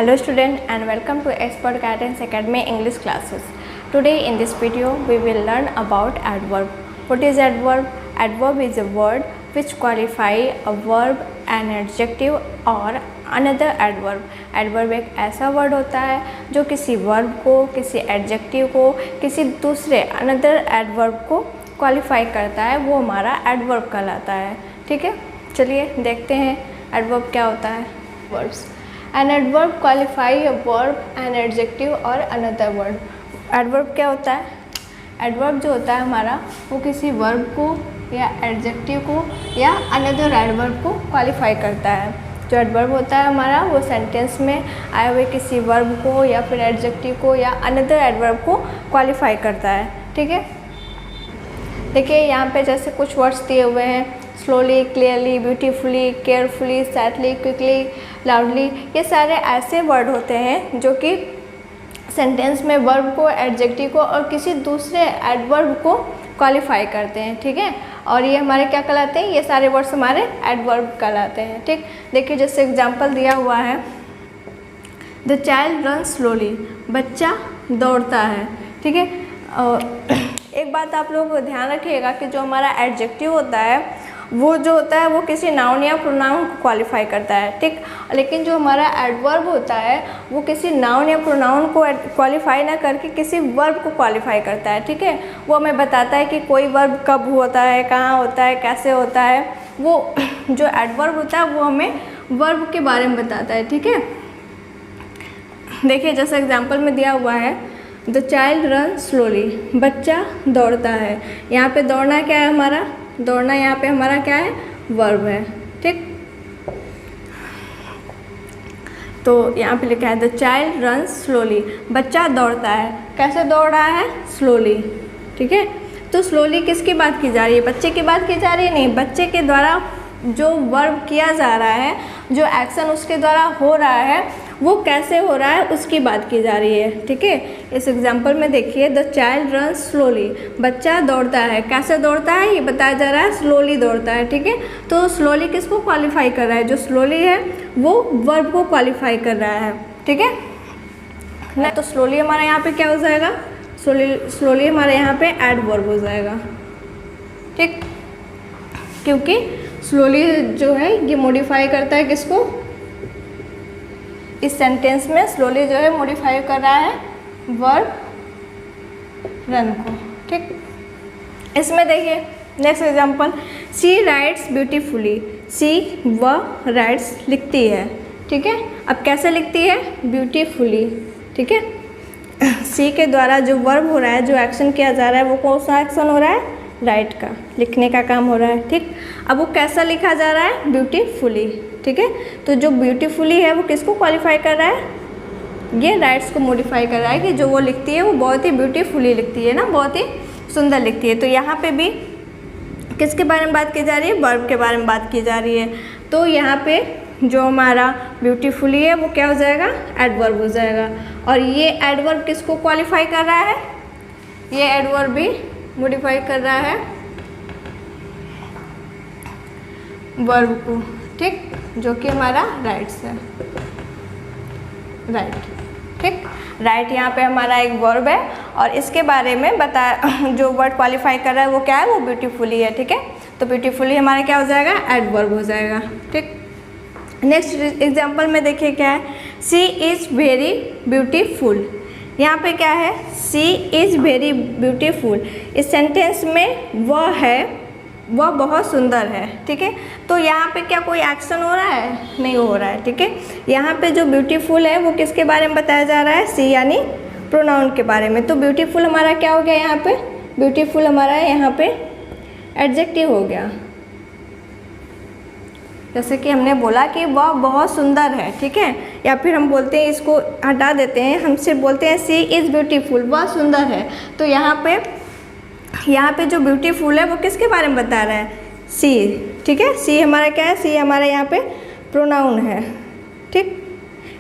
Hello student and welcome to Expert Guidance Academy English classes. Today in this video we will learn about adverb. What is adverb? Adverb is a word which qualify a verb, an adjective or another adverb. Adverb एक ऐसा word होता है जो किसी verb को, किसी adjective को, किसी दूसरे another adverb को qualify करता है, वो हमारा adverb कहलाता है. ठीक है, चलिए देखते हैं adverb क्या होता है. Verbs. An adverb qualify a verb, an adjective और another word. Adverb क्या होता है? Adverb जो होता है हमारा वो किसी verb को या adjective को या another adverb को qualify करता है. जो adverb होता है हमारा वो sentence में आए हुए किसी verb को या फिर adjective को या another adverb को qualify करता है. ठीक है, देखिए यहाँ पे जैसे कुछ words दिए हुए हैं, slowly, clearly, beautifully, carefully, sadly, quickly, loudly. ये सारे ऐसे वर्ड होते हैं जो कि सेंटेंस में वर्ब को, एडजेक्टिव को और किसी दूसरे एडवर्ब को क्वालिफाई करते हैं. ठीक है, और ये हमारे क्या कहलाते हैं? ये सारे वर्ड्स हमारे एडवर्ब कहलाते हैं. ठीक, देखिए जैसे एग्जांपल दिया हुआ है, द चाइल्ड रन स्लोली, बच्चा दौड़ता है. ठीक है, एक बात आप लोग ध्यान रखिएगा कि जो हमारा एडजेक्टिव होता है वो जो होता है वो किसी नाउन या प्रोनाउन को क्वालिफाई करता है. ठीक, लेकिन जो हमारा एडवर्ब होता है वो किसी नाउन या प्रोनाउन को क्वालिफाई ना करके किसी वर्ब को क्वालिफाई करता है. ठीक है, वो हमें बताता है कि कोई वर्ब कब होता है, कहाँ होता है, कैसे होता है. वो जो एडवर्ब होता है वो हमें वर्ब के बारे में बताता है. ठीक है, देखिए जैसे एग्जाम्पल में दिया हुआ है, द चाइल्ड रन स्लोली, बच्चा दौड़ता है. यहाँ पे दौड़ना क्या है हमारा? दौड़ना यहाँ पे हमारा क्या है? वर्ब है. ठीक, तो यहाँ पे लिखा है द चाइल्ड रन स्लोली, बच्चा दौड़ता है. कैसे दौड़ रहा है? स्लोली. ठीक है, तो स्लोली किसकी बात की जा रही है? बच्चे की बात की जा रही है? नहीं, बच्चे के द्वारा जो वर्ब किया जा रहा है, जो एक्शन उसके द्वारा हो रहा है, वो कैसे हो रहा है उसकी बात की जा रही है. ठीक है, इस एग्जांपल में देखिए, द चाइल्ड रन स्लोली, बच्चा दौड़ता है. कैसे दौड़ता है ये बताया जा रहा है? स्लोली दौड़ता है. ठीक है, तो स्लोली किसको क्वालिफाई कर रहा है? जो स्लोली है वो वर्ब को क्वालिफाई कर रहा है. ठीक है ना, तो स्लोली हमारा यहाँ पे क्या हो जाएगा? स्लोली हमारे यहाँ पे एडवर्ब हो जाएगा. ठीक, क्योंकि स्लोली जो है ये मॉडिफाई करता है किसको? इस सेंटेंस में स्लोली जो है मॉडिफाई कर रहा है वर्ब रन को. ठीक, इसमें देखिए नेक्स्ट एग्जांपल, सी राइट्स ब्यूटीफुली, सी वह राइट्स लिखती है. ठीक है, अब कैसे लिखती है? ब्यूटीफुली. ठीक है, सी के द्वारा जो वर्ब हो रहा है, जो एक्शन किया जा रहा है, वो कौन सा एक्शन हो रहा है? राइट का, लिखने का काम हो रहा है. ठीक, अब वो कैसा लिखा जा रहा है? ब्यूटीफुली. ठीक है, तो जो ब्यूटीफुली है वो किसको क्वालिफाई कर रहा है? ये राइट्स को मॉडिफाई कर रहा है कि जो वो लिखती है वो बहुत ही ब्यूटीफुली लिखती है ना, बहुत ही सुंदर लिखती है. तो यहाँ पे भी किसके बारे में बात की जा रही है? वर्ब के बारे में बात की जा रही है. तो यहाँ पे जो हमारा ब्यूटीफुली है वो क्या हो जाएगा? एडवर्ब हो जाएगा. और ये एडवर्ब किसको क्वालिफाई कर रहा है? ये एडवर्ब भी मॉडिफाई कर रहा है वर्ब को. ठीक, जो कि हमारा राइट्स है. राइट. ठीक, राइट यहाँ पे हमारा एक वर्ब है और इसके बारे में जो वर्ड क्वालिफाई कर रहा है वो क्या है? वो ब्यूटीफुली है. ठीक है, तो ब्यूटीफुली हमारा क्या हो जाएगा? एडवर्ब हो जाएगा. ठीक, नेक्स्ट एग्जांपल में देखिए क्या है, सी इज़ वेरी ब्यूटीफुल. यहाँ पे क्या है? सी इज़ वेरी ब्यूटीफुल. इस सेंटेंस में वह है, वह बहुत सुंदर है. ठीक है, तो यहाँ पे क्या कोई एक्शन हो रहा है? नहीं हो रहा है. ठीक है, यहाँ पे जो ब्यूटीफुल है वो किसके बारे में बताया जा रहा है? सी यानी प्रोनाउन के बारे में. तो ब्यूटीफुल हमारा क्या हो गया यहाँ पे? ब्यूटीफुल हमारा यहाँ पे एडजेक्टिव हो गया. जैसे कि हमने बोला कि वह बहुत सुंदर है. ठीक है, या फिर हम बोलते हैं, इसको हटा देते हैं, हम सिर्फ बोलते हैं सी इज़ ब्यूटीफुल, वह सुंदर है. तो यहाँ पे जो ब्यूटीफुल है वो किसके बारे में बता रहा है? सी. ठीक है, सी हमारा क्या है? सी हमारा यहाँ पे प्रोनाउन है. ठीक,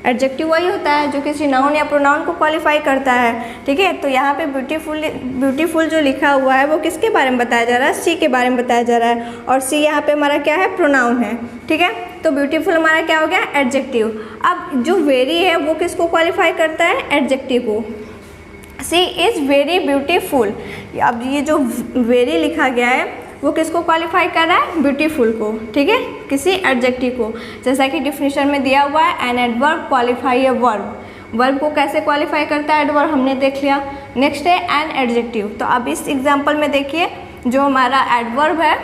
एडजेक्टिव वही होता है जो किसी नाउन या प्रोनाउन को क्वालिफाई करता है, ठीक है। तो यहाँ पे ब्यूटीफुल जो लिखा हुआ है वो किसके बारे में बताया जा रहा है, सी के बारे में बताया जा रहा है, और सी यहाँ पे हमारा क्या है, प्रोनाउन है, ठीक है। तो ब्यूटीफुल हमारा क्या हो गया, एडजेक्टिव। अब जो वेरी है वो किसको क्वालिफाई करता है, एडजेक्टिव को। सी इज़ वेरी ब्यूटीफुल, अब ये जो वेरी लिखा गया है वो किसको क्वालिफाई कर रहा है, ब्यूटीफुल को, ठीक है, किसी एडजेक्टिव को। जैसा कि डिफिनीशन में दिया हुआ है, an adverb qualify a verb. Verb को कैसे क्वालिफाई करता है एडवर्ब, हमने देख लिया। नेक्स्ट है एन एडजेक्टिव। तो अब इस एग्जांपल में देखिए जो हमारा एडवर्ब है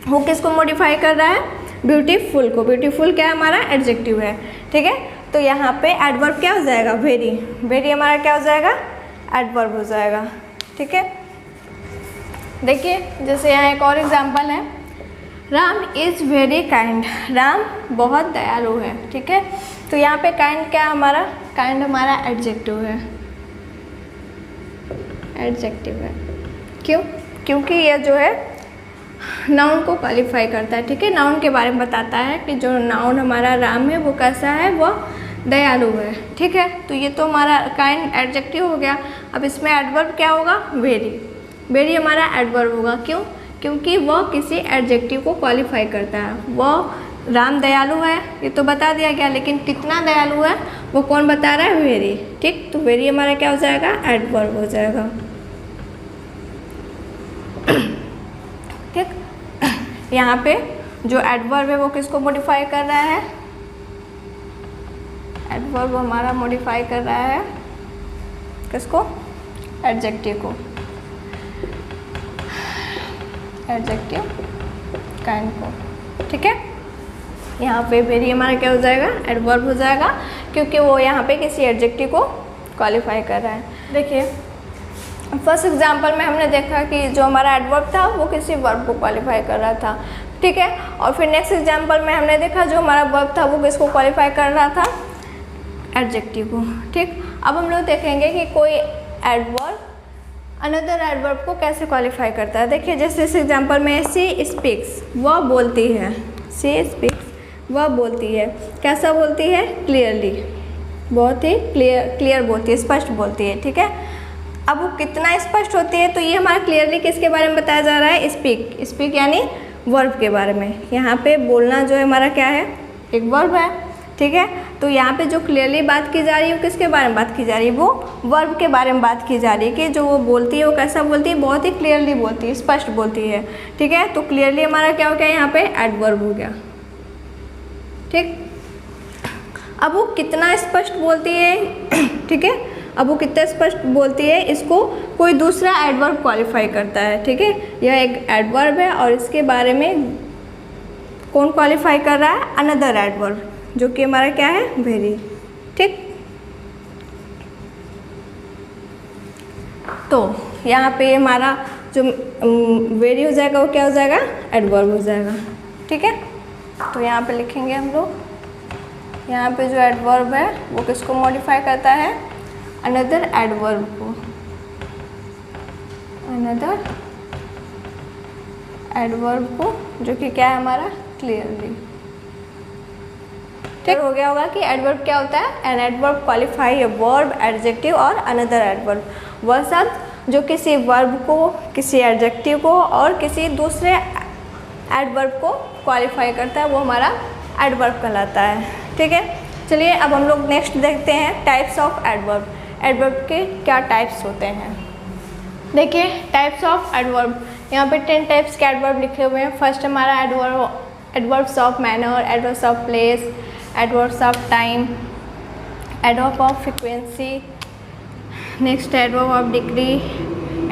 वो किसको मॉडिफाई कर रहा है, ब्यूटीफुल को। ब्यूटीफुल क्या है, हमारा एडजेक्टिव है, ठीक है। तो यहाँ पे एडवर्ब क्या हो जाएगा, वेरी। वेरी हमारा क्या हो जाएगा, एडवर्ब हो जाएगा, ठीक है। देखिए जैसे यहाँ एक और एग्जांपल है, Ram is very kind. Ram बहुत दयालु है, ठीक है। तो यहाँ पे काइंड क्या है हमारा, काइंड हमारा एडजेक्टिव है, एडजेक्टिव है। क्यों, क्योंकि यह जो है नाउन को क्वालिफाई करता है, ठीक है। नाउन के बारे में बताता है कि जो नाउन हमारा राम है वो कैसा है, वह दयालु है, ठीक है। तो ये तो हमारा काइंड एडजेक्टिव हो गया। अब इसमें एडवर्ब क्या होगा, वेरी। वेरी हमारा एडवर्ब होगा, क्यों, क्योंकि वह किसी एडजेक्टिव को क्वालिफाई करता है। वह राम दयालु है ये तो बता दिया गया, लेकिन कितना दयालु है वो कौन बता रहा है, वेरी, ठीक। तो वेरी हमारा क्या हो जाएगा, एडवर्ब हो जाएगा, ठीक। यहाँ पे जो एडवर्ब है वो किसको मॉडिफाई कर रहा है, एडवर्ब हमारा मॉडिफाई कर रहा है किसको, एडजेक्टिव को, एडजेक्टिव काइंड को, ठीक है। यहाँ पे वेरी हमारा क्या हो जाएगा, एडवर्ब हो जाएगा, क्योंकि वो यहाँ पे किसी एडजेक्टिव को क्वालिफाई कर रहा है। देखिए फर्स्ट एग्जांपल में हमने देखा कि जो हमारा एडवर्ब था वो किसी वर्ब को क्वालिफाई कर रहा था, ठीक है। और फिर नेक्स्ट एग्जांपल में हमने देखा जो हमारा वर्ब था वो किसको क्वालिफाई कर रहा था, एडजेक्टिव को, ठीक। अब हम लोग देखेंगे कि कोई एडवर्ब अनदर एडवर्ब को कैसे क्वालिफाई करता है। देखिए जैसे इस एग्जांपल में सी स्पीक्स, वह बोलती है, सी स्पीक्स वह बोलती है। कैसा बोलती है, क्लियरली, बहुत ही क्लियर बोलती है, स्पष्ट बोलती है, ठीक है। अब वो कितना स्पष्ट होती है, तो ये हमारा क्लियरली किसके बारे में बताया जा रहा है, स्पीक। स्पीक यानी वर्ब के बारे में। यहाँ पे बोलना जो है हमारा क्या है, एक वर्ब है, ठीक है। तो यहाँ पे जो क्लियरली बात की जा रही है वो किसके बारे में बात की जा रही है, वो वर्ब के बारे में बात की जा रही है कि जो वो बोलती है वो कैसा बोलती है, बहुत ही क्लियरली बोलती है, स्पष्ट बोलती है, ठीक है। तो क्लियरली हमारा क्या हो गया, यहाँ पे एडवर्ब हो गया, ठीक। अब वो कितना स्पष्ट बोलती है, ठीक है। अब वो कितना स्पष्ट बोलती है, इसको कोई दूसरा एडवर्ब क्वालिफाई करता है, ठीक है। यह एक एडवर्ब है और इसके बारे में कौन क्वालिफाई कर रहा है, अनदर एडवर्ब, जो कि हमारा क्या है, वेरी, ठीक। तो यहाँ पे हमारा जो वेरी हो जाएगा वो क्या हो जाएगा, एडवर्ब हो जाएगा, ठीक है। तो यहाँ पे लिखेंगे हम लोग, यहाँ पे जो एडवर्ब है वो किसको मॉडिफाई करता है, अनदर एडवर्ब को, अनदर एडवर्ब को, जो कि क्या है हमारा, क्लियरली, ठीक हो गया होगा कि एडवर्ब क्या होता है, an adverb qualify a verb, adjective और अनदर एडवर्ब। वह शब्द जो किसी वर्ब को, किसी एडजेक्टिव को और किसी दूसरे एडवर्ब को क्वालिफाई करता है वो हमारा एडवर्ब कहलाता है, ठीक है। चलिए अब हम लोग नेक्स्ट देखते हैं टाइप्स ऑफ एडवर्ब। एडवर्ब के क्या टाइप्स होते हैं। देखिए टाइप्स ऑफ एडवर्ब, यहाँ पे 10 टाइप्स के एडवर्ब लिखे हुए हैं। फर्स्ट हमारा adverbs of manner, adverbs of place, adverbs of time, adverb of frequency, next adverb of degree,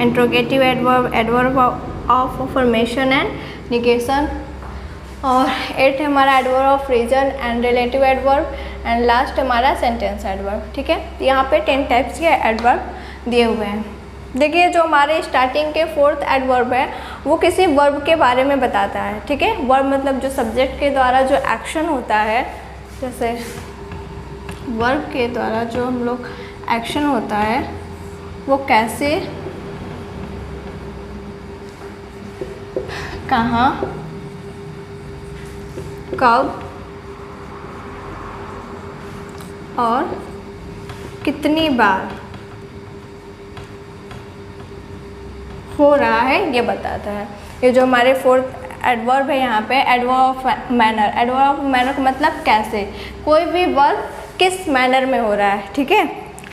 interrogative adverb, adverb of affirmation and negation, और 8 हमारा adverb of reason and relative adverb, and last हमारा sentence adverb, ठीक है। यहाँ पे 10 types के adverb दिए हुए हैं। देखिए जो हमारे स्टार्टिंग के 4th एडवर्ब है वो किसी वर्ब के बारे में बताता है, ठीक है। वर्ब मतलब जो सब्जेक्ट के द्वारा जो एक्शन होता है, जैसे वर्ब के द्वारा जो हम लोग एक्शन होता है वो कैसे, कहाँ, कब और कितनी बार हो रहा है ये बताता है। ये जो हमारे फोर्थ एडवर्ब है यहाँ पे, adverb of manner. Adverb of manner का मतलब कैसे, कोई भी वर्ब किस मैनर में हो रहा है, ठीक है।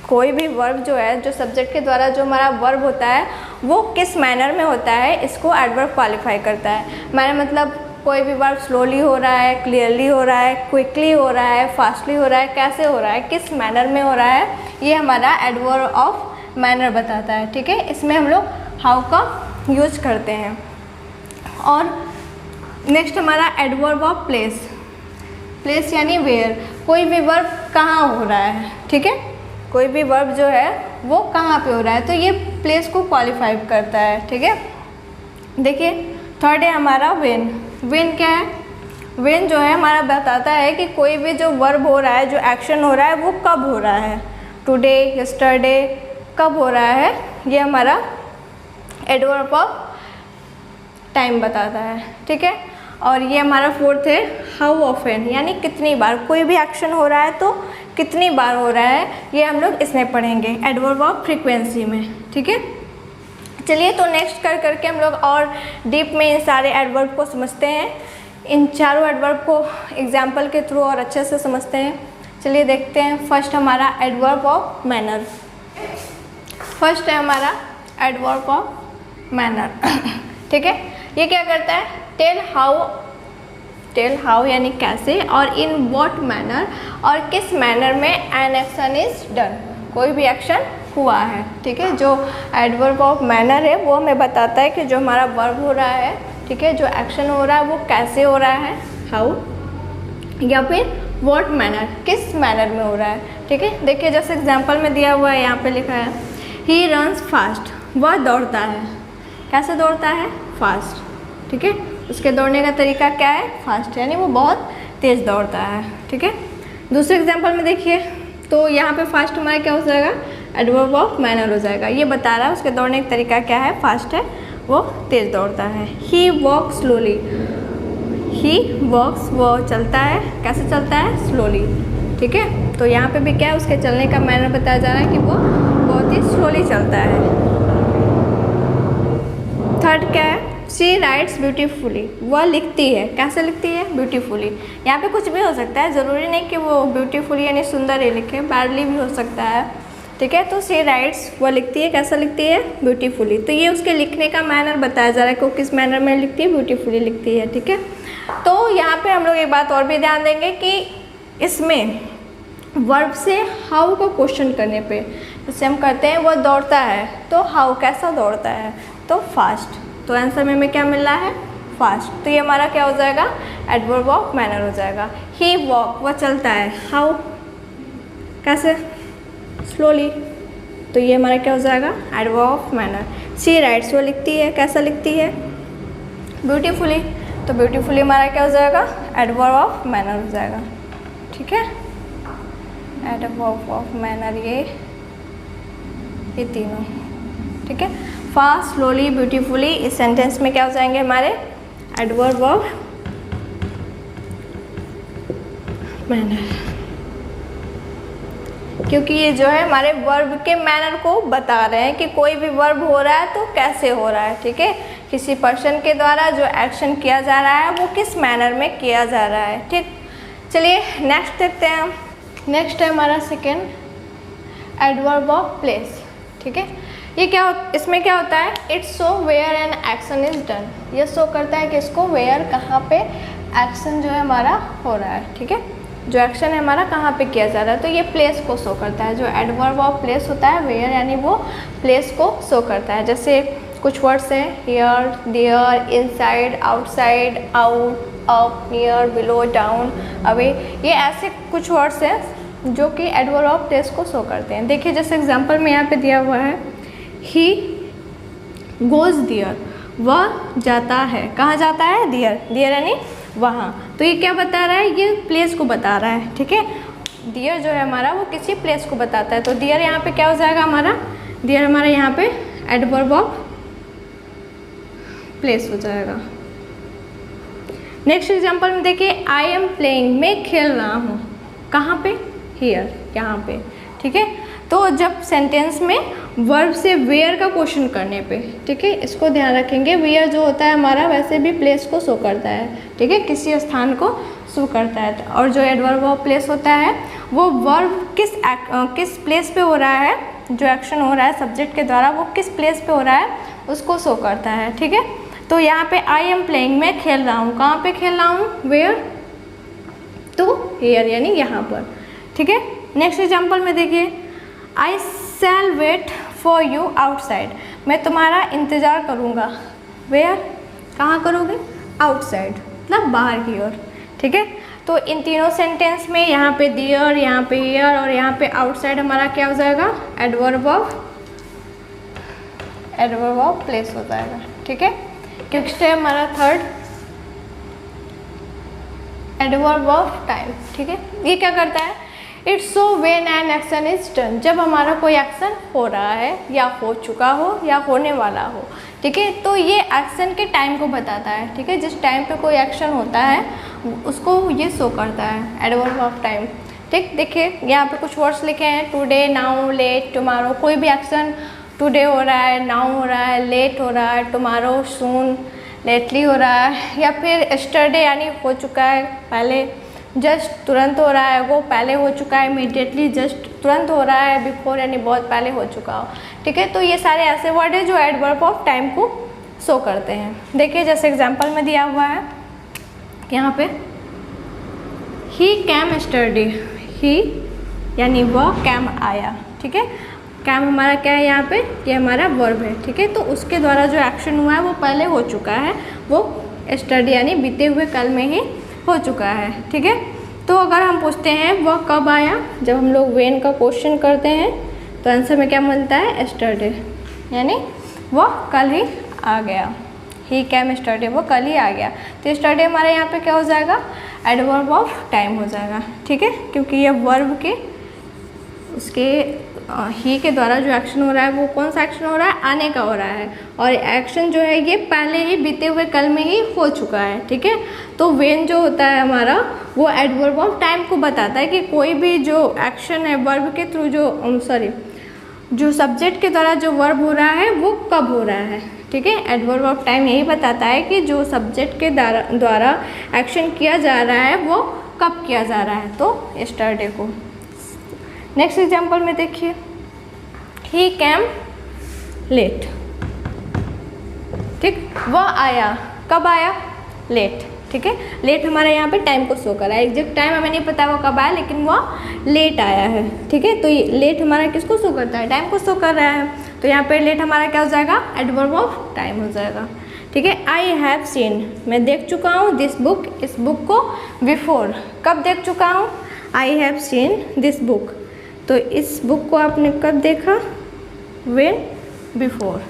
कोई भी वर्ब जो है, जो सब्जेक्ट के द्वारा जो हमारा वर्ब होता है वो किस मैनर में होता है, इसको एडवर्ब क्वालिफाई करता है। मैंने मतलब कोई भी वर्ब स्लोली हो रहा है, क्लियरली हो रहा है, क्विकली हो रहा है, फास्टली हो रहा है, कैसे हो रहा है, किस मैनर में हो रहा है, ये हमारा एडवर्ब ऑफ मैनर बताता है, ठीक है। इसमें हम लोग हाउ का यूज करते हैं। और नेक्स्ट हमारा एडवर्ब ऑफ प्लेस। प्लेस यानी वेयर, कोई भी वर्ब कहाँ हो रहा है, ठीक है। कोई भी वर्ब जो है वो कहाँ पे हो रहा है, तो ये प्लेस को क्वालिफाई करता है, ठीक है। देखिए थर्ड है हमारा व्हेन। व्हेन क्या है, व्हेन जो है हमारा बताता है कि कोई भी जो वर्ब हो रहा है, जो एक्शन हो रहा है वो कब हो रहा है, टुडे, यस्टरडे, कब हो रहा है, ये हमारा एडवर्ब ऑफ टाइम बताता है, ठीक है। और ये हमारा फोर्थ है हाउ ऑफन, यानी कितनी बार, कोई भी एक्शन हो रहा है तो कितनी बार हो रहा है, ये हम लोग इसमें पढ़ेंगे एडवर्ब ऑफ फ्रीक्वेंसी में, ठीक है। चलिए तो नेक्स्ट करके हम लोग और डीप में इन सारे एडवर्ब को समझते हैं। इन चारों एडवर्ब को एग्जाम्पल के थ्रू और अच्छे से समझते हैं। चलिए देखते हैं। फर्स्ट हमारा एडवर्ब ऑफ मैनर। फर्स्ट है हमारा एडवर्ब ऑफ मैनर, ठीक है। ये क्या करता है, टेल हाउ यानी कैसे, और इन व्हाट मैनर, और किस मैनर में एन एक्शन इज डन, कोई भी एक्शन हुआ है, ठीक है। जो एडवर्ब ऑफ मैनर है वो हमें बताता है कि जो हमारा वर्ब हो रहा है, ठीक है, जो एक्शन हो रहा है वो कैसे हो रहा है, हाउ, या फिर व्हाट मैनर, किस मैनर में हो रहा है, ठीक है। देखिए जैसे एग्जांपल में दिया हुआ है, यहाँ पे लिखा है ही रन्स फास्ट, वह दौड़ता है, कैसे दौड़ता है, फास्ट, ठीक है। उसके दौड़ने का तरीका क्या है, फास्ट, यानी वो बहुत तेज़ दौड़ता है, ठीक है। दूसरे एग्जांपल में देखिए तो यहाँ पे फास्ट हमारा क्या हो जाएगा, एडवर्ब ऑफ मैनर हो जाएगा। ये बता रहा है उसके दौड़ने का तरीका क्या है, फास्ट है, वो तेज़ दौड़ता है। ही वॉक्स स्लोली, ही वॉक्स, वो चलता है, कैसे चलता है, स्लोली, ठीक है। तो यहाँ पे भी क्या है, उसके चलने का मैनर बताया जा रहा है कि वो बहुत ही स्लोली चलता है। थर्ड क्या है, शी राइट्स ब्यूटीफुली, वह लिखती है, कैसे लिखती है, ब्यूटीफुली। यहाँ पे कुछ भी हो सकता है, ज़रूरी नहीं कि वो ब्यूटीफुली यानी सुंदर ही लिखे, बैडली भी हो सकता है, ठीक है। तो शी राइट्स, वह लिखती है, कैसा लिखती है, ब्यूटीफुली। तो ये उसके लिखने का मैनर बताया जा रहा है कि वो किस मैनर में लिखती है, ब्यूटीफुली लिखती है, ठीक है। तो यहाँ पे हम लोग एक बात और भी ध्यान देंगे कि इसमें वर्ब से हाउ को क्वेश्चन करने पे, जैसे हम कहते हैं वह दौड़ता है, तो हाउ, कैसा दौड़ता है, तो फास्ट। तो आंसर में हमें क्या मिल रहा है, फास्ट। तो ये हमारा क्या हो जाएगा, एडवर्ब ऑफ मैनर हो जाएगा। ही वॉक, वह चलता है, हाउ, कैसे, स्लोली। तो ये हमारा क्या हो जाएगा, adverb of manner. She writes, वो लिखती है, कैसा लिखती है, ब्यूटीफुली। तो ब्यूटीफुली हमारा क्या हो जाएगा, एडवर्ब ऑफ मैनर हो जाएगा, ठीक है। एडवर्ब ऑफ मैनर ये तीनों, ठीक है। फास्ट, स्लोली, ब्यूटीफुली, इस सेंटेंस में क्या हो जाएंगे हमारे, एडवर्ब ऑफ मैनर, क्योंकि ये जो है हमारे वर्ब के मैनर को बता रहे हैं कि कोई भी वर्ब हो रहा है तो कैसे हो रहा है, ठीक है। किसी पर्सन के द्वारा जो एक्शन किया जा रहा है वो किस मैनर में किया जा रहा है, ठीक। चलिए नेक्स्ट देखते हैं हम। नेक्स्ट है हमारा सेकेंड एडवर्ब ऑफ प्लेस, ठीक है। ये क्या इसमें क्या होता है, it's show where an action is done, ये शो करता है कि इसको वेयर, कहाँ पे एक्शन जो है हमारा हो रहा है, ठीक है। जो एक्शन है हमारा कहाँ पे किया जा रहा है, तो ये प्लेस को शो करता है। जो एडवर्ब ऑफ प्लेस होता है, वेयर यानी वो प्लेस को शो करता है। जैसे कुछ वर्ड्स हैं, here, there, inside, outside, out, up, near, below, down, away, ये ऐसे कुछ वर्ड्स हैं जो कि एडवर्ब ऑफ प्लेस को शो करते हैं। देखिए जैसे एग्जांपल में यहाँ पे दिया हुआ है, ही गोज दियर, वह जाता है, कहाँ जाता है, दियर, दियर यानी वहाँ। तो ये क्या बता रहा है, ये प्लेस को बता रहा है, ठीक है। दियर जो है हमारा वो किसी प्लेस को बताता है। तो दियर यहाँ पे क्या हो जाएगा हमारा, दियर हमारा यहाँ पे एडवर्ब ऑफ प्लेस हो जाएगा। नेक्स्ट एग्जांपल में देखिए, आई एम प्लेइंग, मैं खेल रहा हूँ, कहाँ पे, हियर, यहाँ पे, ठीक है। तो जब सेंटेंस में वर्ब से वेयर का क्वेश्चन करने पे, ठीक है, इसको ध्यान रखेंगे। वेयर जो होता है हमारा वैसे भी प्लेस को शो करता है, ठीक है, किसी स्थान को शो करता है। और जो एडवर्ब ऑफ प्लेस होता है वो वर्ब किस प्लेस पे हो रहा है, जो एक्शन हो रहा है सब्जेक्ट के द्वारा वो किस प्लेस पे हो रहा है उसको शो करता है, ठीक है। तो यहाँ पे आई एम प्लेइंग, मैं खेल रहा हूँ, कहाँ पे खेल रहा हूँ, वेयर, तो हियर यानी यहाँ पर, ठीक है। नेक्स्ट एग्जाम्पल में देखिए, आई शैल वेट फॉर यू आउटसाइड, मैं तुम्हारा इंतज़ार करूँगा, वेयर, कहाँ करोगे, आउटसाइड, मतलब बाहर की ओर, ठीक है। तो इन तीनों सेंटेंस में यहाँ पे देयर, यहाँ पे हियर और यहाँ पे आउटसाइड हमारा क्या हो जाएगा, एडवर्ब ऑफ प्लेस हो जाएगा, ठीक है। नेक्स्ट है हमारा थर्ड, एडवर्ब ऑफ टाइम, ठीक है। ये क्या करता है, it's so when an action is done, जब हमारा कोई एक्शन हो रहा है या हो चुका हो या होने वाला हो, ठीक है। तो ये एक्शन के टाइम को बताता है, ठीक है, जिस टाइम पे कोई एक्शन होता है उसको ये शो करता है, एडवर्ब ऑफ टाइम, ठीक। देखिए यहाँ पे कुछ वर्ड्स लिखे हैं, टुडे, नाउ, लेट, टुमारो, कोई भी एक्शन टुडे हो रहा है, नाउ हो रहा है, लेट हो रहा है, टुमारो, सून, लेटली हो रहा है, या फिर यस्टरडे यानी हो चुका है पहले, जस्ट तुरंत हो रहा है, वो पहले हो चुका है, इमीडिएटली जस्ट तुरंत हो रहा है, बिफोर यानी बहुत पहले हो चुका हो, ठीक है। तो ये सारे ऐसे वर्ड हैं जो एडवर्ब ऑफ टाइम को शो करते हैं। देखिए जैसे एग्जांपल में दिया हुआ है यहाँ पे, ही कैम यस्टरडे, ही यानी वह, कैम आया, ठीक है। कैम हमारा क्या है यहाँ पे, ये हमारा वर्ब है, ठीक है। तो उसके द्वारा जो एक्शन हुआ है वो पहले हो चुका है, वो यस्टरडे यानी बीते हुए कल में ही हो चुका है, ठीक है। तो अगर हम पूछते हैं वह कब आया, जब हम लोग वेन का क्वेश्चन करते हैं तो आंसर में क्या मिलता है, यस्टरडे, यानी वह कल ही आ गया, ही कैम यस्टरडे, वो कल ही आ गया। तो यस्टरडे हमारे यहाँ पे क्या हो जाएगा, एडवर्ब ऑफ टाइम हो जाएगा, ठीक है, क्योंकि ये वर्ब के उसके ही के द्वारा जो एक्शन हो रहा है वो कौन सा एक्शन हो रहा है, आने का हो रहा है, और एक्शन जो है ये पहले ही बीते हुए कल में ही हो चुका है, ठीक है। तो वेन जो होता है हमारा वो एडवर्ब ऑफ टाइम को बताता है कि कोई भी जो एक्शन है वर्ब के थ्रू जो सब्जेक्ट के द्वारा जो वर्ब हो रहा है वो कब हो रहा है, ठीक है। एडवर्ब ऑफ टाइम यही बताता है कि जो सब्जेक्ट के द्वारा एक्शन किया जा रहा है वो कब किया जा रहा है, तो यस्टरडे को। नेक्स्ट एग्जाम्पल में देखिए, ही कैम लेट, ठीक, वह आया, कब आया, लेट, ठीक है। लेट हमारे यहाँ पे टाइम को शो कर रहा है, एग्जैक्ट टाइम हमें नहीं पता वो कब आया लेकिन वह लेट आया है, ठीक है। तो ये लेट हमारा किसको शो करता है, टाइम को शो कर रहा है। तो यहाँ पे लेट हमारा क्या हो जाएगा, एडवर्ब ऑफ टाइम हो जाएगा, ठीक है। आई हैव सीन, मैं देख चुका हूँ, दिस बुक, इस बुक को, बिफोर, कब देख चुका हूँ, I have seen this book, तो इस बुक को आपने कब देखा, व्हेन, बिफोर,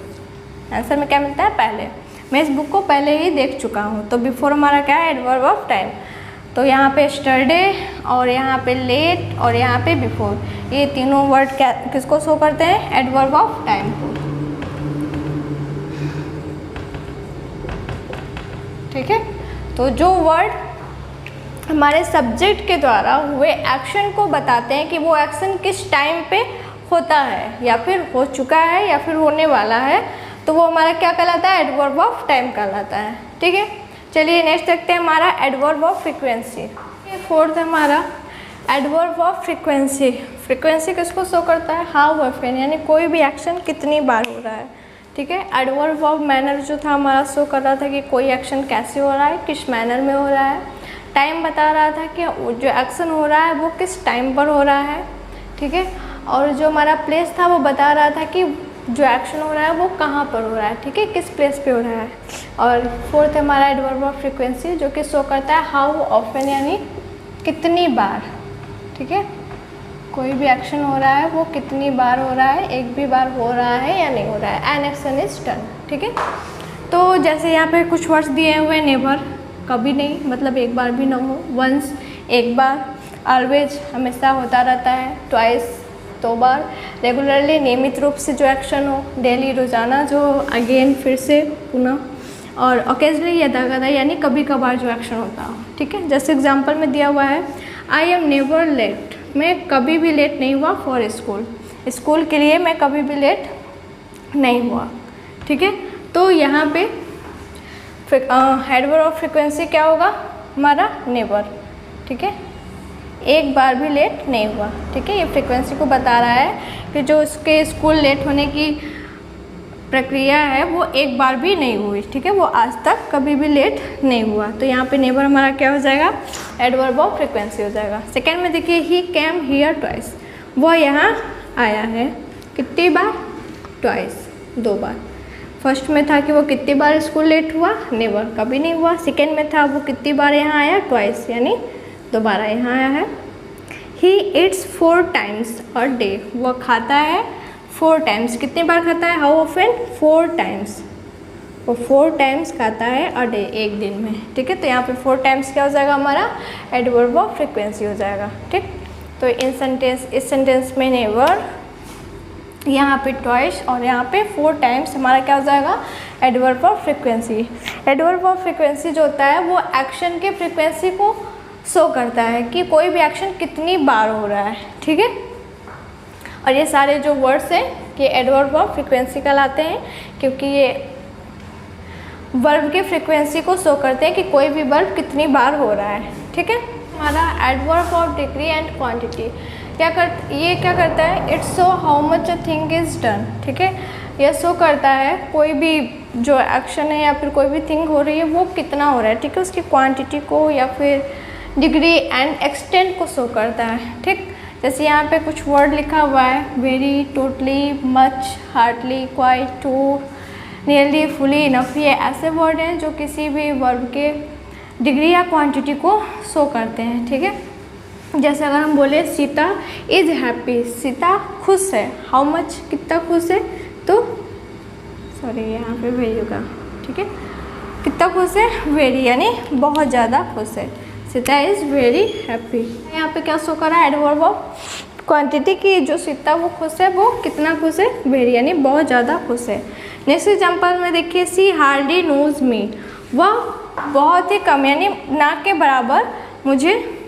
आंसर में क्या मिलता है, पहले, मैं इस बुक को पहले ही देख चुका हूँ। तो बिफोर हमारा क्या है, एडवर्ब ऑफ टाइम। तो यहाँ पे यस्टरडे और यहाँ पे लेट और यहाँ पे बिफोर, ये तीनों वर्ड क्या किसको शो करते हैं, एडवर्ब ऑफ टाइम को, ठीक है। तो जो वर्ड हमारे सब्जेक्ट के द्वारा हुए एक्शन को बताते हैं कि वो एक्शन किस टाइम पे होता है या फिर हो चुका है या फिर होने वाला है, तो वो हमारा क्या कहलाता है, एडवर्ब ऑफ टाइम कहलाता है, ठीक है। चलिए नेक्स्ट देखते हैं हमारा एडवर्ब ऑफ फ्रीक्वेंसी। फोर्थ हमारा एडवर्ब ऑफ फ्रीक्वेंसी। फ्रीक्वेंसी किसको शो करता है, हाउ ऑफन, यानी कोई भी एक्शन कितनी बार हो रहा है, ठीक है। एडवर्ब ऑफ मैनर जो था हमारा शो कर रहा था कि कोई एक्शन कैसे हो रहा है, किस मैनर में हो रहा है। टाइम बता रहा था कि जो एक्शन हो रहा है वो किस टाइम पर हो रहा है, ठीक है। और जो हमारा प्लेस था वो बता रहा था कि जो एक्शन हो रहा है वो कहाँ पर हो रहा है, ठीक है, किस प्लेस पे हो रहा है। और फोर्थ हमारा एडवर्ब ऑफ फ्रीक्वेंसी जो कि शो करता है हाउ ऑफन, यानी कितनी बार, ठीक है। कोई भी एक्शन हो रहा है वो कितनी बार हो रहा है, एक भी बार हो रहा है या नहीं हो रहा है, एन एक्शन इज डन, ठीक है। तो जैसे यहाँ पे कुछ वर्ड्स दिए हुए, नेवर, कभी नहीं, मतलब एक बार भी ना हो, वंस, एक बार, ऑलवेज, हमेशा होता रहता है, ट्वाइस, दो बार, रेगुलरली, नियमित रूप से जो एक्शन हो, डेली, रोजाना, जो अगेन, फिर से, पुनः, और ओकेजनली, यदाकदा, यानी कभी कभार जो एक्शन होता हो, ठीक है। जैसे एग्जांपल में दिया हुआ है, आई एम नेवर लेट, मैं कभी भी लेट नहीं हुआ फॉर स्कूल, स्कूल के लिए मैं कभी भी लेट नहीं हुआ। ठीक है, तो यहाँ पे एडवर्ब ऑफ फ्रीक्वेंसी क्या होगा हमारा, नेवर। ठीक है, एक बार भी लेट नहीं हुआ। ठीक है, ये फ्रीक्वेंसी को बता रहा है कि जो उसके स्कूल लेट होने की प्रक्रिया है वो एक बार भी नहीं हुई। ठीक है, वो आज तक कभी भी लेट नहीं हुआ। तो यहाँ पे नेवर हमारा क्या हो जाएगा, एडवर्ब ऑफ फ्रीक्वेंसी हो जाएगा। सेकेंड में देखिए, ही केम हियर ट्वाइस, वो यहाँ आया है कितनी बार, ट्वाइस, 2 बार। फर्स्ट में था कि वो कितनी बार स्कूल लेट हुआ, नेवर, कभी नहीं हुआ। सेकेंड में था वो कितनी बार यहाँ आया, ट्वाइस, यानी दोबारा यहाँ आया है। He eats 4 times a day, वो खाता है 4 टाइम्स, कितनी बार खाता है, हाउ ऑफन, 4 टाइम्स, वो 4 टाइम्स खाता है अ डे, एक दिन में। ठीक है, तो यहाँ पे 4 टाइम्स क्या हो जाएगा हमारा, एडवर्ब ऑफ फ्रीक्वेंसी हो जाएगा। ठीक, तो इस सेंटेंस में नेवर, यहाँ पे ट्वाइस और यहाँ पे 4 टाइम्स हमारा क्या हो जाएगा, adverb of frequency. Adverb of frequency जो होता है वो एक्शन के फ्रीक्वेंसी को शो करता है कि कोई भी एक्शन कितनी बार हो रहा है। ठीक है, और ये सारे जो वर्ड्स हैं ये एडवर्ब ऑफ फ्रीक्वेंसी कहलाते हैं, क्योंकि ये वर्ब के फ्रीक्वेंसी को शो करते हैं कि कोई भी वर्ब कितनी बार हो रहा है। ठीक है, हमारा adverb of degree and quantity ये क्या करता है, it's show how much a thing is done. ठीक है, यह शो करता है कोई भी जो एक्शन है या फिर कोई भी थिंग हो रही है वो कितना हो रहा है। ठीक है, उसकी क्वांटिटी को या फिर डिग्री एंड एक्सटेंट को शो करता है। ठीक, जैसे यहाँ पे कुछ वर्ड लिखा हुआ है, very, totally, much, hardly, quite, too, nearly, fully, enough, ये ऐसे वर्ड हैं जो किसी भी वर्ब के डिग्री या क्वांटिटी को शो करते हैं। ठीक है, जैसे अगर हम बोले सीता इज़ हैप्पी, सीता खुश है, हाउ मच, कितना खुश है, तो सॉरी यहाँ पे वेरी होगा। ठीक है, कितना खुश है, वेरी, यानी बहुत ज़्यादा खुश है, सीता इज़ वेरी हैप्पी। यहाँ पे क्या शो कर रहा है, एडवर्ब ऑफ क्वांटिटी की, जो सीता वो खुश है वो कितना खुश है, वेरी, यानी बहुत ज़्यादा खुश है। नेक्स्ट एग्जाम्पल में देखिए, सी हार्डली नोज मी, वह बहुत ही कम यानी ना के बराबर मुझे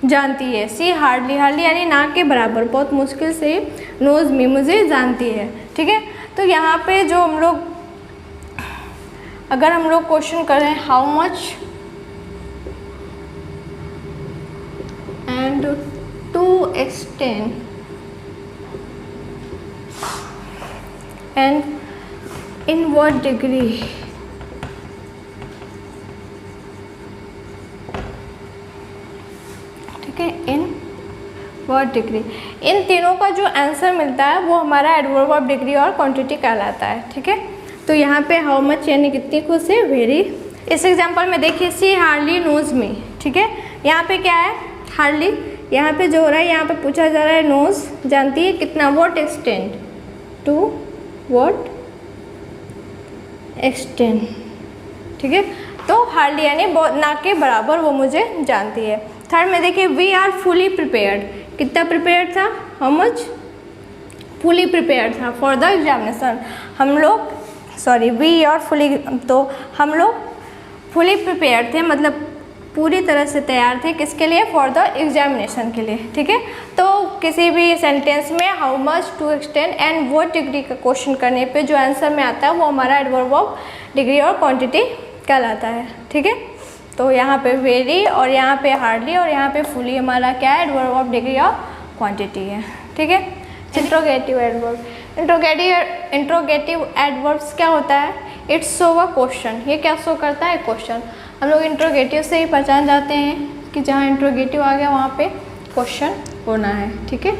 जानती है। सी हार्डली, हार्डली यानी ना के बराबर, बहुत मुश्किल से, नोज मी, मुझे जानती है। ठीक है, तो यहाँ पे जो हम लोग अगर हम लोग क्वेश्चन करें how much and to extend and in what degree, ठीक है, इन व्हाट डिग्री, इन तीनों का जो आंसर मिलता है वो हमारा एडवर्ब ऑफ डिग्री और क्वांटिटी कहलाता है। ठीक है, तो यहाँ पे हाउ मच यानी कितनी खुश है, वेरी। इस एग्जांपल में देखिए, सी हार्डली नोज मी। ठीक है, यहाँ पे क्या है, हार्डली, यहाँ पे जो हो रहा है यहाँ पे पूछा जा रहा है नोज, जानती है, कितना, what extend, to what extend. ठीक है, तो हार्डली यानी ना के बराबर वो मुझे जानती है। थर्ड में देखिए, वी आर फुली प्रिपेयर्ड, कितना प्रिपेयर्ड था, हाउ मच, फुली प्रिपेयर्ड था फॉर द एग्जामिनेशन, हम लोग सॉरी वी और फुली, तो हम लोग फुली प्रिपेयर्ड थे, मतलब पूरी तरह से तैयार थे, किसके लिए, फॉर द एग्जामिनेशन के लिए। ठीक है, तो किसी भी सेंटेंस में how much, to extend and what degree का क्वेश्चन करने पे जो आंसर में आता है वो हमारा एडवर्ब ऑफ डिग्री और क्वांटिटी कहलाता है। ठीक है, तो यहाँ पे वेरी और यहाँ पे हार्डली और यहाँ पे फुली हमारा क्या है, एडवर्ब ऑफ डिग्री और क्वांटिटी है। ठीक है, इंट्रोगेटिव एडवर्ब, इंट्रोगेटिव एडवर्ब्स क्या होता है, इट्स शो अ क्वेश्चन, ये क्या शो करता है, क्वेश्चन। हम लोग इंट्रोगेटिव से ही पहचान जाते हैं कि जहाँ इंट्रोगेटिव आ गया वहाँ पे क्वेश्चन होना है। ठीक है,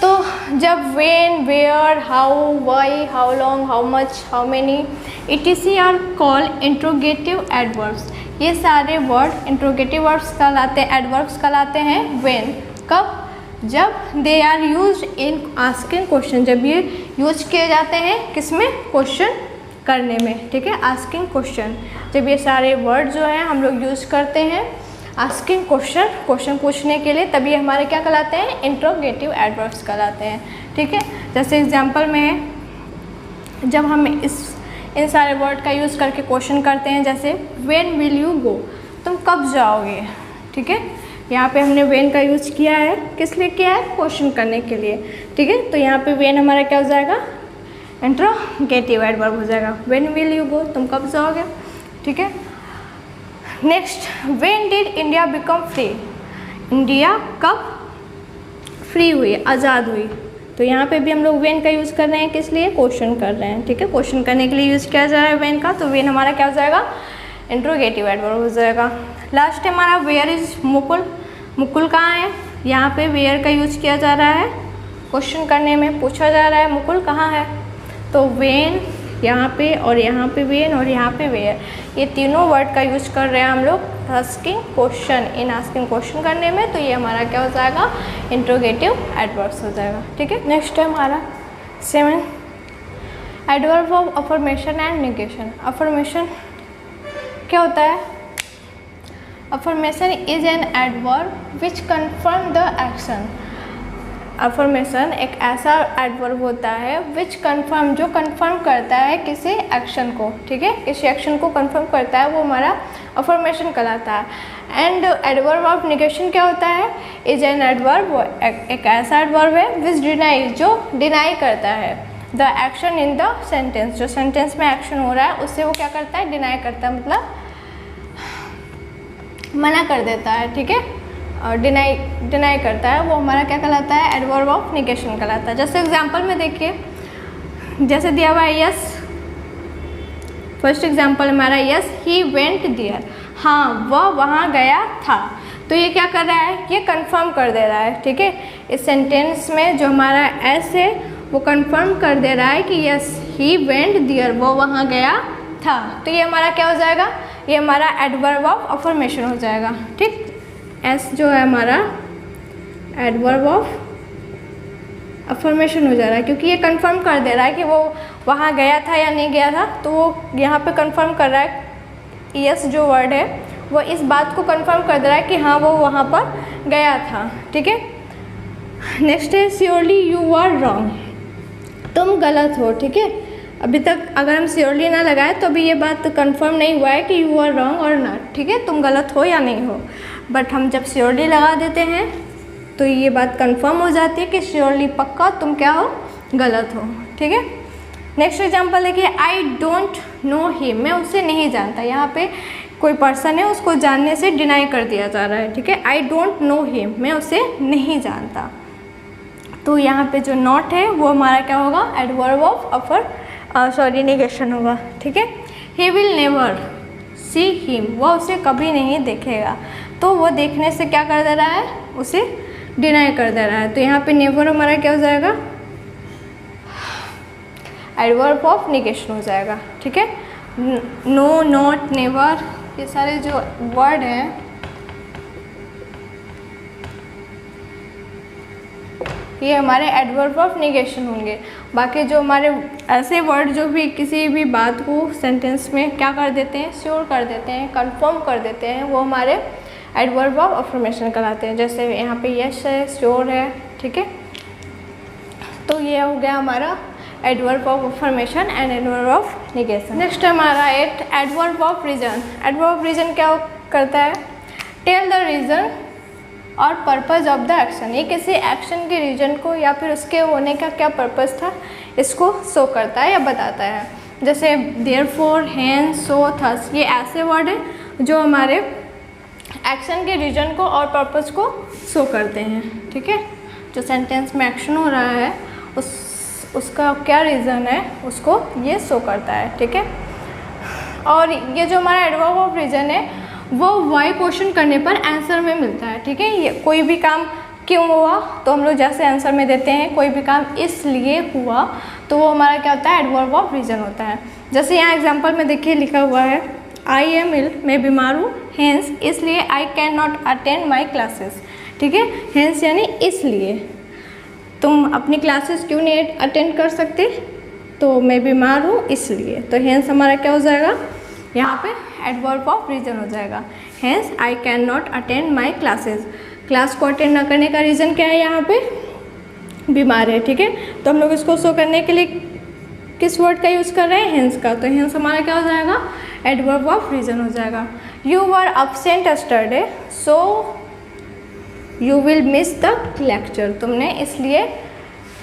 तो जब when, where, how, why, how long, how much, how many, etc are called interrogative adverbs, ये सारे वर्ड इंट्रोगेटिव वर्ड्स कहलाते हैं, एडवर्ब्स कहलाते हैं। व्हेन, कब, जब, they are use in asking question, जब ये यूज किए जाते हैं किसमें, क्वेश्चन करने में। ठीक है, आस्किंग क्वेश्चन, जब ये सारे वर्ड जो हैं हम लोग यूज़ करते हैं आस्किंग क्वेश्चन पूछने के लिए, तभी हमारे क्या कहलाते हैं, इंट्रोगेटिव एडवर्ब्स कहलाते हैं। ठीक है, जैसे एग्जांपल में है, जब हम इन सारे वर्ड का यूज़ करके क्वेश्चन करते हैं, जैसे व्हेन विल यू गो, तुम कब जाओगे। ठीक है, यहाँ पे हमने वेन का यूज किया है, किस लिए किया है? क्वेश्चन करने के लिए, ठीक है। तो यहाँ पे वेन हमारा क्या हो जाएगा? इंट्रोगेटिव एडवर्ब हो जाएगा। व्हेन विल यू गो, तुम कब जाओगे, ठीक है। Next, when did India become free, India कब फ्री हुई, आज़ाद हुई। तो यहाँ पे भी हम लोग व्हेन का यूज़ कर रहे हैं, किस लिए? क्वेश्चन कर रहे हैं, ठीक है। क्वेश्चन करने के लिए यूज़ किया जा रहा है व्हेन का, तो व्हेन हमारा क्या हो जाएगा? इंट्रोगेटिव एडवर्ब हो जाएगा। लास्ट है हमारा वेयर इज मुकुल, मुकुल कहाँ है? यहाँ पे वेयर का यूज किया जा रहा है, क्वेश्चन करने में पूछा जा रहा है मुकुल कहाँ है। तो वेन यहाँ पे और यहाँ पे वेन और यहाँ पे वेयर, ये तीनों वर्ड का यूज कर रहे हैं हम लोग आस्किंग क्वेश्चन, इन आस्किंग क्वेश्चन करने में। तो ये हमारा क्या हो जाएगा? इंट्रोगेटिव एडवर्ब्स हो जाएगा, ठीक है। नेक्स्ट है हमारा 7, adverb of affirmation and negation. Affirmation क्या होता है? Affirmation is an adverb which confirm the action. Affirmation एक ऐसा एडवर्ब होता है विच कन्फर्म, जो कन्फर्म करता है किसी एक्शन को, ठीक है, किसी एक्शन को कन्फर्म करता है, वो हमारा अफर्मेशन कहलाता है। एंड एडवर्ब ऑफ निगेशन क्या होता है? इज एन एडवर्ब, एक ऐसा एडवर्ब है विच डिनाई, जो डिनाई करता है the action in the sentence, जो सेंटेंस में एक्शन हो रहा है उससे वो क्या करता है? डिनाई करता है, मतलब मना कर देता है, ठीक है, और डिनाई करता है, वो हमारा क्या कहलाता है? एडवर्ब ऑफ निगेशन कहलाता है। जैसे एग्जांपल में देखिए, जैसे दिया हुआ है यस, फर्स्ट एग्जांपल हमारा यस ही वेंट देयर, हाँ वह वहाँ गया था। तो ये क्या कर रहा है? ये कंफर्म कर दे रहा है, ठीक है। इस सेंटेंस में जो हमारा एस है वो कंफर्म कर दे रहा है कि यस ही वेंट देयर, वो वहाँ गया था। तो ये हमारा क्या हो जाएगा? ये हमारा एडवर्ब ऑफ अफर्मेशन हो जाएगा, ठीक। एस जो है हमारा एडवर्ब ऑफ अफर्मेशन हो जा रहा है, क्योंकि ये कंफर्म कर दे रहा है कि वो वहाँ गया था या नहीं गया था। तो वो यहाँ पे कंफर्म कर रहा है, यस जो वर्ड है वो इस बात को कंफर्म कर दे रहा है कि हाँ वो वहाँ पर गया था, ठीक है। नेक्स्ट है श्योरली यू आर रॉन्ग, तुम गलत हो, ठीक है। अभी तक अगर हम श्योरली ना लगाए तो अभी ये बात कंफर्म नहीं हुआ है कि यू आर रॉन्ग और नॉट, ठीक है, तुम गलत हो या नहीं हो। बट हम जब श्योरली लगा देते हैं तो ये बात कंफर्म हो जाती है कि श्योरली पक्का तुम क्या हो? गलत हो, ठीक है। नेक्स्ट एग्जांपल देखिए, आई डोंट नो हिम, मैं उसे नहीं जानता। यहाँ पे कोई पर्सन है, उसको जानने से डिनाई कर दिया जा रहा है, ठीक है। आई डोंट नो हिम, मैं उसे नहीं जानता। तो यहाँ पे जो नॉट है वो हमारा क्या होगा? एडवर्ब ऑफ निगेशन होगा, ठीक है। He will never see him, वह उसे कभी नहीं देखेगा। तो वो देखने से क्या कर दे रहा है? उसे डिनाई कर दे रहा है। तो यहाँ पे नेवर हमारा क्या हो जाएगा? एडवर्ब ऑफ निगेशन हो जाएगा, ठीक है। नो, नॉट, नेवर, ये सारे जो वर्ड हैं ये हमारे एडवर्ब ऑफ निगेशन होंगे। बाकी जो हमारे ऐसे वर्ड जो भी किसी भी बात को सेंटेंस में क्या कर देते हैं? श्योर कर देते हैं, कंफर्म कर देते हैं, वो हमारे एडवर्ब ऑफ अफर्मेशन कहलाते हैं। जैसे यहाँ पे यस है, श्योर है, ठीक है। तो ये हो गया हमारा adverb of affirmation and adverb of negation. Next हमारा adverb of reason. Adverb of reason क्या करता है? टेल द रीजन और पर्पज़ ऑफ द एक्शन। ये किसी एक्शन के रीजन को या फिर उसके होने का क्या पर्पज़ था इसको शो करता है या बताता है। जैसे देयरफॉर, हेंस, सो, थस, ये ऐसे वर्ड हैं जो हमारे एक्शन के रीजन को और पर्पज़ को शो करते हैं, ठीक है। जो सेंटेंस में एक्शन हो रहा है उसका क्या रीज़न है उसको ये शो करता है, ठीक है। और ये जो हमारा एडवर्ब ऑफ रीजन है वो वाई क्वेश्चन करने पर आंसर में मिलता है, ठीक है। ये कोई भी काम क्यों हुआ तो हम लोग जैसे आंसर में देते हैं कोई भी काम इसलिए हुआ, तो वो हमारा क्या होता है? एडवर्ब ऑफ रीजन होता है। जैसे यहाँ एग्जांपल में देखिए लिखा हुआ है आई एम इल, मैं बीमार हूँ, हेंस इसलिए I can not attend my classes, ठीक है। हेंस यानी इसलिए तुम अपनी क्लासेस क्यों नहीं अटेंड कर सकते? तो मैं बीमार हूँ इसलिए। तो हेंस हमारा क्या हो जाएगा? यहाँ पे एडवर्ब ऑफ रीजन हो जाएगा। Hence I can not attend my classes, class को अटेंड ना करने का रीज़न क्या है? यहाँ पे बीमार है, ठीक है। तो हम लोग इसको शो करने के लिए किस वर्ड का यूज़ कर रहे हैं? हेंस का। तो हेंस हमारा क्या हो जाएगा? एडवर्ब ऑफ रीजन हो जाएगा। You were absent yesterday, so you will miss the lecture, तुमने इसलिए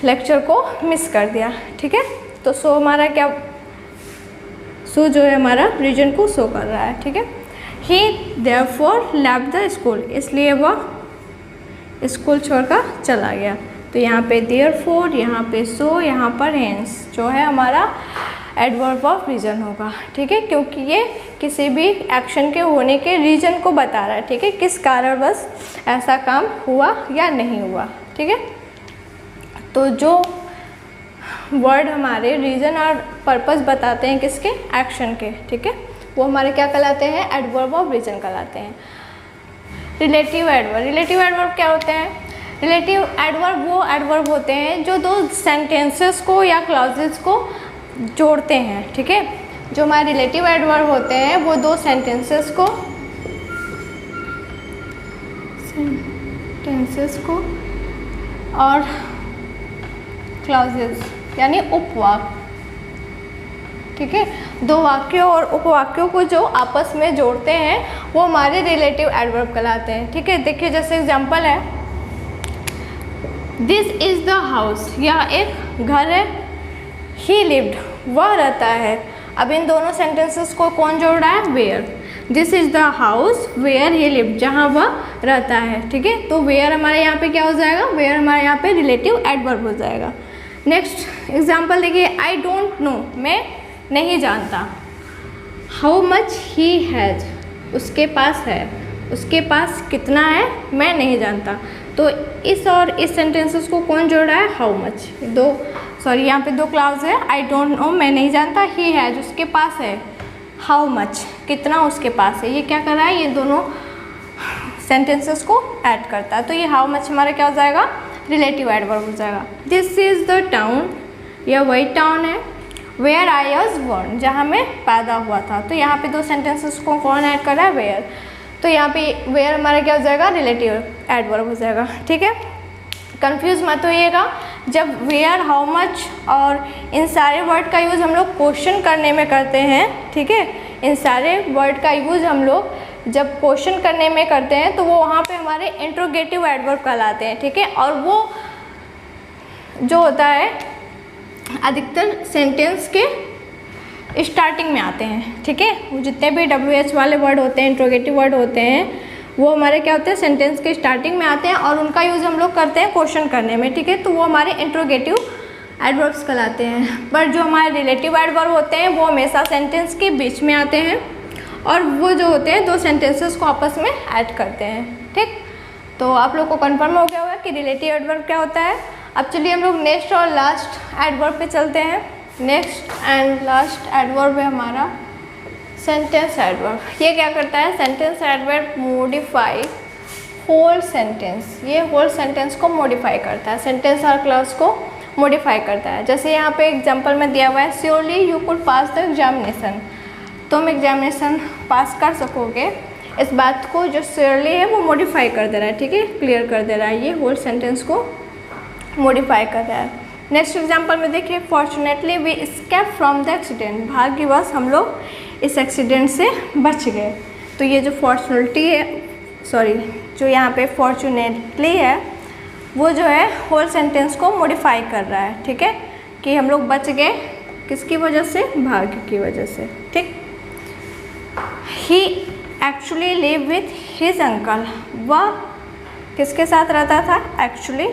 लेक्चर को मिस कर दिया, ठीक है। तो सो हमारा क्या, सो जो है हमारा रीजन को शो कर रहा है, ठीक है। ही देयरफॉर लेफ्ट द स्कूल, इसलिए वह स्कूल छोड़कर चला गया। तो यहाँ पे देयरफॉर, यहाँ पे सो, यहाँ पर हेंस जो है हमारा एडवर्ब ऑफ रीजन होगा, ठीक है, क्योंकि ये किसी भी एक्शन के होने के रीजन को बता रहा है, ठीक है, किस कारणवश ऐसा काम हुआ या नहीं हुआ, ठीक है। तो जो वर्ड हमारे रीजन और पर्पस बताते हैं किसके, एक्शन के, ठीक है, वो हमारे क्या कहलाते हैं, एडवर्ब ऑफ रीजन कहलाते हैं। रिलेटिव एडवर्ब, रिलेटिव एडवर्ब क्या होते हैं, रिलेटिव एडवर्ब वो एडवर्ब होते हैं जो दो सेंटेंसेस को या क्लॉजेस को जोड़ते हैं, ठीक है। जो हमारे रिलेटिव एडवर्ब होते हैं वो दो सेंटेंसेस को और क्लॉजेस यानी उपवाक्य, ठीक है, दो वाक्यों और उपवाक्यों को जो आपस में जोड़ते हैं वो हमारे रिलेटिव एडवर्ब कहलाते हैं, ठीक है। देखिए जैसे एग्जांपल है, दिस इज़ द हाउस, यह एक घर है, ही लिव्ड, वह रहता है। अब इन दोनों सेंटेंसेस को कौन जोड़ रहा है, where, this is the house where he lived, जहाँ वह रहता है, ठीक है। तो वेयर हमारे यहाँ पे क्या हो जाएगा, वेयर हमारे यहाँ पे रिलेटिव एडवर्ब हो जाएगा। नेक्स्ट एग्जांपल देखिए, आई डोंट नो, मैं नहीं जानता। हाउ मच ही हैज़, उसके पास है, उसके पास कितना है, मैं नहीं जानता। तो इस और इस सेंटेंसेस को कौन जोड़ रहा है, हाउ मच, यहाँ पे दो क्लाउज है, आई डोंट नो मैं नहीं जानता, ही हैज़ उसके पास है, हाउ मच कितना उसके पास है, ये क्या कर रहा है, ये दोनों सेंटेंसेस को ऐड करता है। तो ये हाउ मच हमारा क्या हो जाएगा, रिलेटिव एडवर्ब हो जाएगा। दिस इज़ द टाउन, यह वही टाउन है, वेयर आई वॉज बोर्न, जहाँ मैं पैदा हुआ था। तो यहाँ पे दो सेंटेंसेस को कौन ऐड कर रहा है, वेयर। तो यहाँ पे वेयर हमारा क्या हो जाएगा, रिलेटिव एडवर्ब हो जाएगा, ठीक है। कंफ्यूज मत होइएगा, जब वेयर, हाउ मच और इन सारे वर्ड का यूज़ हम लोग क्वेश्चन करने में करते हैं, ठीक है, इन सारे वर्ड का यूज़ हम लोग जब क्वेश्चन करने में करते हैं तो वो वहाँ पे हमारे इंट्रोगेटिव एडवर्ब कहलाते हैं, ठीक है। और वो जो होता है अधिकतर सेंटेंस के स्टार्टिंग में आते हैं, ठीक है। वो जितने भी WH वाले वर्ड होते हैं, इंट्रोगेटिव वर्ड होते हैं, वो हमारे क्या होते हैं, सेंटेंस के स्टार्टिंग में आते हैं और उनका यूज़ हम लोग करते हैं क्वेश्चन करने में, ठीक है। तो वो हमारे इंट्रोगेटिव एडवर्ब्स कहलाते हैं। पर जो हमारे रिलेटिव एडवर्ब होते हैं वो हमेशा सेंटेंस के बीच में आते हैं और वो जो होते हैं दो सेंटेंसेस को आपस में ऐड करते हैं, ठीक। तो आप लोग को कन्फर्म हो गया होगा कि रिलेटिव एडवर्ब क्या होता है। अब चलिए हम लोग नेक्स्ट और लास्ट एडवर्ब पे चलते हैं। नेक्स्ट एंड लास्ट एडवर्ब है हमारा सेंटेंस एडवर्ब। ये क्या करता है, sentence adverb modify whole sentence, ये होल सेंटेंस को मॉडिफाई करता है, सेंटेंस और क्लॉज को मॉडिफाई करता है। जैसे यहाँ पे एग्जांपल में दिया हुआ है, surely you could pass the examination, तुम एग्जामिनेशन पास कर सकोगे। इस बात को जो श्योरली है वो मॉडिफाई कर दे रहा है, ठीक है, क्लियर कर दे रहा है, ये होल सेंटेंस को मॉडिफाई कर रहा है। नेक्स्ट एग्जांपल में देखिए, fortunately we escape from the accident, भाग्यवश हम लोग इस एक्सीडेंट से बच गए। तो ये जो फॉर्चुनेटली है, जो यहाँ पे फॉर्चुनेटली है वो जो है होल सेंटेंस को मॉडिफाई कर रहा है, ठीक है, कि हम लोग बच गए किसकी वजह से, भाग्य की वजह से, ठीक। He actually live with his uncle, वह किसके साथ रहता था, एक्चुअली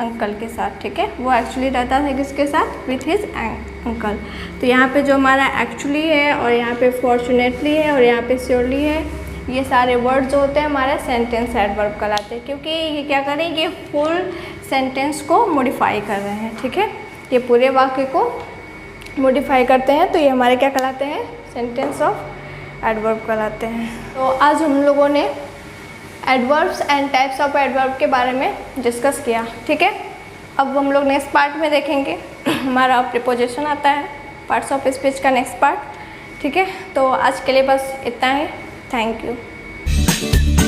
अंकल के साथ, ठीक है, वो एक्चुअली रहता था किसके साथ, विथ हिज अंकल। तो यहाँ पे जो हमारा एक्चुअली है और यहाँ पे फॉर्चुनेटली है और यहाँ पे श्योरली है, ये सारे वर्ड जो होते हैं हमारे सेंटेंस एडवर्ब कहलाते हैं, क्योंकि ये क्या करें, ये फुल सेंटेंस को मॉडिफाई कर रहे हैं, ठीक है, ये पूरे वाक्य को मॉडिफाई करते हैं। तो ये हमारे क्या कहलाते हैं, सेंटेंस ऑफ एडवर्ब कहलाते हैं। तो आज हम लोगों ने adverbs and types of adverb के बारे में डिस्कस किया, ठीक है। अब हम लोग नेक्स्ट पार्ट में देखेंगे, हमारा प्रीपोजिशन आता है, पार्ट्स ऑफ स्पीच का नेक्स्ट पार्ट, ठीक है। तो आज के लिए बस इतना ही, थैंक यू।